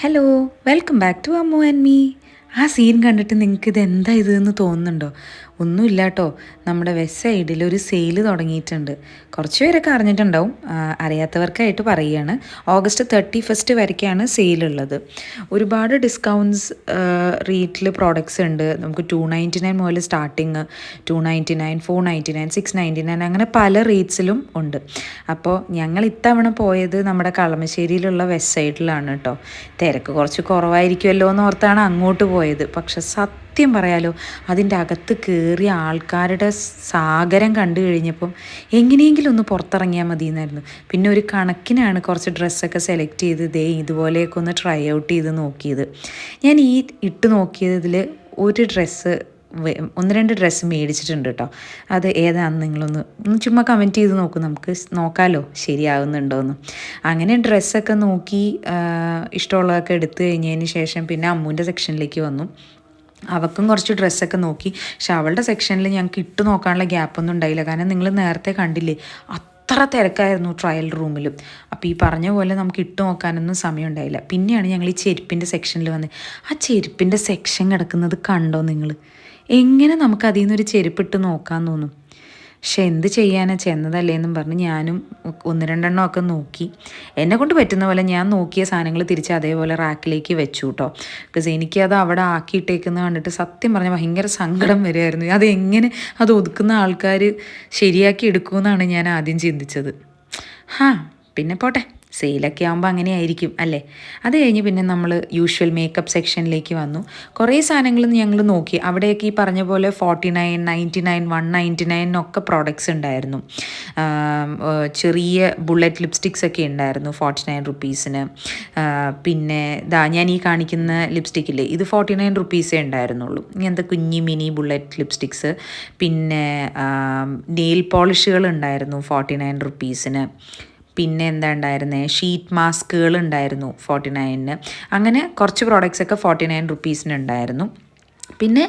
Hello, welcome back to Ammu and me. ആ scene കണ്ടിട്ട് നിങ്ങൾക്ക് ഇത് എന്താ ഇതെന്ന് തോന്നുന്നുണ്ടോ? ഒന്നുമില്ല കേട്ടോ, നമ്മുടെ വെസ്റ്റ് സൈഡിൽ ഒരു സെയില് തുടങ്ങിയിട്ടുണ്ട്. കുറച്ച് പേരൊക്കെ അറിഞ്ഞിട്ടുണ്ടാവും, അറിയാത്തവർക്കായിട്ട് പറയുകയാണ്. ഓഗസ്റ്റ് 31 വരയ്ക്കാണ് സെയിലുള്ളത്. ഒരുപാട് ഡിസ്കൗണ്ട്സ് റേറ്റിൽ പ്രോഡക്റ്റ്സ് ഉണ്ട്. നമുക്ക് 299 മുതൽ സ്റ്റാർട്ടിങ്, 299, 499, 699 അങ്ങനെ പല റേറ്റ്സിലും ഉണ്ട്. അപ്പോൾ ഞങ്ങൾ ഇത്തവണ പോയത് നമ്മുടെ കളമശ്ശേരിയിലുള്ള വെസ്റ്റ് സൈഡിലാണ് കേട്ടോ. തിരക്ക് കുറച്ച് കുറവായിരിക്കുമല്ലോ എന്ന് ഓർത്താണ് അങ്ങോട്ട് പോയത്. പക്ഷെ സത്യം പറയാലോ, അതിൻ്റെ അകത്ത് കയറിയ ആൾക്കാരുടെ സാഗരം കണ്ടു കഴിഞ്ഞപ്പം എങ്ങനെയെങ്കിലും ഒന്ന് പുറത്തിറങ്ങിയാൽ മതി എന്നായിരുന്നു. പിന്നെ ഒരു കണക്കിനാണ് കുറച്ച് ഡ്രസ്സൊക്കെ സെലക്ട് ചെയ്ത് ഇതുപോലെയൊക്കെ ഒന്ന് ട്രൈ ഔട്ട് ചെയ്ത് നോക്കിയത്. ഞാൻ ഈ ഇട്ട് നോക്കിയതിൽ ഒരു ഡ്രസ്സ്, ഒന്ന് രണ്ട് ഡ്രസ്സ് മേടിച്ചിട്ടുണ്ട് കേട്ടോ. അത് ഏതാണെന്ന് നിങ്ങളൊന്ന് ചുമ്മാ കമൻറ്റ് ചെയ്ത് നോക്കും, നമുക്ക് നോക്കാമല്ലോ ശരിയാകുന്നുണ്ടോയെന്ന്. അങ്ങനെ ഡ്രസ്സൊക്കെ നോക്കി ഇഷ്ടമുള്ളതൊക്കെ എടുത്തു കഴിഞ്ഞതിന് ശേഷം പിന്നെ അമ്മൂൻ്റെ സെക്ഷനിലേക്ക് വന്നു. അവൾക്കും കുറച്ച് ഡ്രസ്സൊക്കെ നോക്കി. പക്ഷെ അവളുടെ സെക്ഷനിൽ ഞങ്ങൾക്ക് ഇട്ട് നോക്കാനുള്ള ഗ്യാപ്പൊന്നും ഉണ്ടായില്ല. കാരണം നിങ്ങൾ നേരത്തെ കണ്ടില്ലേ, അത്ര തിരക്കായിരുന്നു ട്രയൽ റൂമിലും. അപ്പോൾ ഈ പറഞ്ഞ പോലെ നമുക്ക് ഇട്ട് നോക്കാനൊന്നും സമയം ഉണ്ടായില്ല. പിന്നെയാണ് ഞങ്ങൾ ഈ ചെരുപ്പിൻ്റെ സെക്ഷനിൽ വന്നത്. ആ ചെരുപ്പിൻ്റെ സെക്ഷൻ കിടക്കുന്നത് കണ്ടോ നിങ്ങൾ? എങ്ങനെ നമുക്ക് അതിൽ നിന്നൊരു ചെരുപ്പിട്ട് നോക്കാൻ തോന്നും? പക്ഷെ എന്ത് ചെയ്യാനാ, ചെന്നതല്ലേ എന്നും പറഞ്ഞ് ഞാനും ഒന്ന് രണ്ടെണ്ണം ഒക്കെ നോക്കി. എന്നെക്കൊണ്ട് പറ്റുന്ന പോലെ ഞാൻ നോക്കിയ സാധനങ്ങൾ തിരിച്ച് അതേപോലെ റാക്കിലേക്ക് വെച്ചു കേട്ടോ. ബിക്കോസ് എനിക്കത് അവിടെ ആക്കിയിട്ടേക്കുന്നത് കണ്ടിട്ട് സത്യം പറഞ്ഞാൽ ഭയങ്കര സങ്കടം വരുമായിരുന്നു. അതെങ്ങനെ അത് ഒതുക്കുന്ന ആൾക്കാർ ശരിയാക്കി എടുക്കുമെന്നാണ് ഞാൻ ആദ്യം ചിന്തിച്ചത്. പിന്നെ പോട്ടെ, സെയിലൊക്കെ ആകുമ്പോൾ അങ്ങനെ ആയിരിക്കും അല്ലേ. അത് കഴിഞ്ഞ് പിന്നെ നമ്മൾ യൂഷ്വൽ മേക്കപ്പ് സെക്ഷനിലേക്ക് വന്നു. കുറേ സാധനങ്ങൾ ഞങ്ങൾ നോക്കി. അവിടെയൊക്കെ ഈ പറഞ്ഞ പോലെ 49, 99, 199 ഒക്കെ പ്രോഡക്റ്റ്സ് ഉണ്ടായിരുന്നു. ചെറിയ ബുള്ളറ്റ് ലിപ്സ്റ്റിക്സ് ഒക്കെ ഉണ്ടായിരുന്നു 49 റുപ്പീസിന്. പിന്നെ ഞാൻ ഈ കാണിക്കുന്ന ലിപ്സ്റ്റിക്കില്ലേ, ഇത് 49 റുപ്പീസേ ഉണ്ടായിരുന്നുള്ളൂ. ഇങ്ങനത്തെ കുഞ്ഞി മിനി ബുള്ളറ്റ് ലിപ്സ്റ്റിക്സ്. പിന്നെ നെയിൽ പോളിഷുകൾ ഉണ്ടായിരുന്നു 49 റുപ്പീസിന്. പിന്നെ എന്താ ഉണ്ടായിരുന്നത്, ഷീറ്റ് മാസ്കുകൾ ഉണ്ടായിരുന്നു 49-ന്. അങ്ങനെ കുറച്ച് പ്രോഡക്റ്റ്സൊക്കെ 49 റുപ്പീസിനുണ്ടായിരുന്നു. പിന്നെ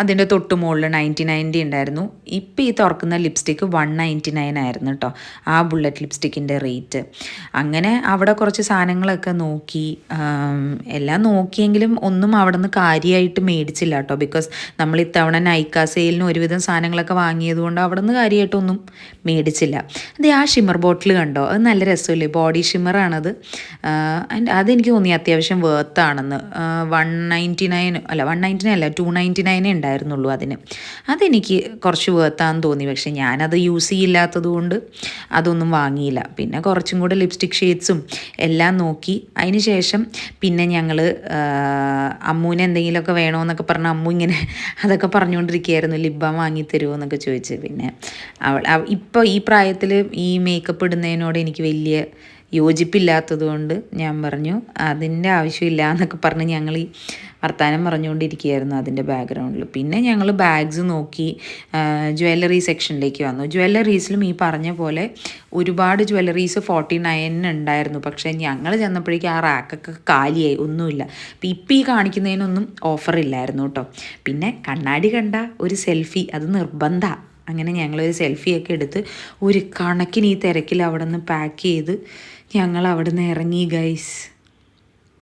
അതിൻ്റെ തൊട്ട് മുകളിൽ 99 ഉണ്ടായിരുന്നു. ഇപ്പോൾ ഈ തുറക്കുന്ന ലിപ്സ്റ്റിക്ക് 199 ആയിരുന്നു കേട്ടോ, ആ ബുള്ളറ്റ് ലിപ്സ്റ്റിക്കിൻ്റെ റേറ്റ്. അങ്ങനെ അവിടെ കുറച്ച് സാധനങ്ങളൊക്കെ നോക്കി. എല്ലാം നോക്കിയെങ്കിലും ഒന്നും അവിടെ നിന്ന് കാര്യമായിട്ട് മേടിച്ചില്ല കേട്ടോ. ബിക്കോസ് നമ്മൾ ഇത്തവണ നൈക്ക സെയിലിന് ഒരുവിധം സാധനങ്ങളൊക്കെ വാങ്ങിയതുകൊണ്ട് അവിടെ നിന്ന് കാര്യമായിട്ടൊന്നും മേടിച്ചില്ല. ആ ഷിമ്മർ ബോട്ടിൽ കണ്ടോ, അത് നല്ല രസമില്ലേ, ബോഡി ഷിമ്മറാണത്. അതെനിക്ക് തോന്നി അത്യാവശ്യം വേർത്താണെന്ന്. 199 അല്ല 199 അല്ല 299 ഉണ്ടായിരുന്നുള്ളൂ അതിന്. അതെനിക്ക് കുറച്ച് വേർത്താന്ന് തോന്നി. പക്ഷേ ഞാനത് യൂസ് ചെയ്യില്ലാത്തത് കൊണ്ട് അതൊന്നും വാങ്ങിയില്ല. പിന്നെ കുറച്ചും കൂടെ ലിപ്സ്റ്റിക് ഷെയ്ഡ്സും എല്ലാം നോക്കി. അതിന് ശേഷം പിന്നെ ഞങ്ങൾ അമ്മൂന് എന്തെങ്കിലുമൊക്കെ വേണമെന്നൊക്കെ പറഞ്ഞ് അമ്മു ഇങ്ങനെ അതൊക്കെ പറഞ്ഞുകൊണ്ടിരിക്കുകയായിരുന്നു, ലിപ് ബാം വാങ്ങിത്തരുമോ എന്നൊക്കെ ചോദിച്ച്. പിന്നെ ഇപ്പോൾ ഈ പ്രായത്തിൽ ഈ മേക്കപ്പ് ഇടുന്നതിനോട് എനിക്ക് വലിയ യോജിപ്പില്ലാത്തത് കൊണ്ട് ഞാൻ പറഞ്ഞു അതിൻ്റെ ആവശ്യമില്ല എന്നൊക്കെ പറഞ്ഞ് ഞങ്ങൾ ഈ വർത്താനം പറഞ്ഞുകൊണ്ടിരിക്കുകയായിരുന്നു അതിൻ്റെ ബാക്ക്ഗ്രൗണ്ടിൽ. പിന്നെ ഞങ്ങൾ ബാഗ്സ് നോക്കി ജ്വല്ലറി സെക്ഷനിലേക്ക് വന്നു. ജ്വല്ലറീസിലും ഈ പറഞ്ഞ പോലെ ഒരുപാട് ജ്വല്ലറീസ് 49 ഉണ്ടായിരുന്നു. പക്ഷേ ഞങ്ങൾ ചെന്നപ്പോഴേക്കും ആ റാക്കൊക്കെ കാലിയായി, ഒന്നുമില്ല. ഇപ്പോൾ ഈ കാണിക്കുന്നതിനൊന്നും ഓഫറില്ലായിരുന്നു കേട്ടോ. പിന്നെ കണ്ണാടി കണ്ട ഒരു സെൽഫി അത് നിർബന്ധമാണ്. അങ്ങനെ ഞങ്ങളൊരു സെൽഫിയൊക്കെ എടുത്ത് ഒരു കണക്കിന് ഈ തിരക്കിൽ അവിടെ നിന്ന് പാക്ക് ചെയ്ത് ഞങ്ങൾ അവിടെ നിന്ന് ഇറങ്ങി ഗൈസ്.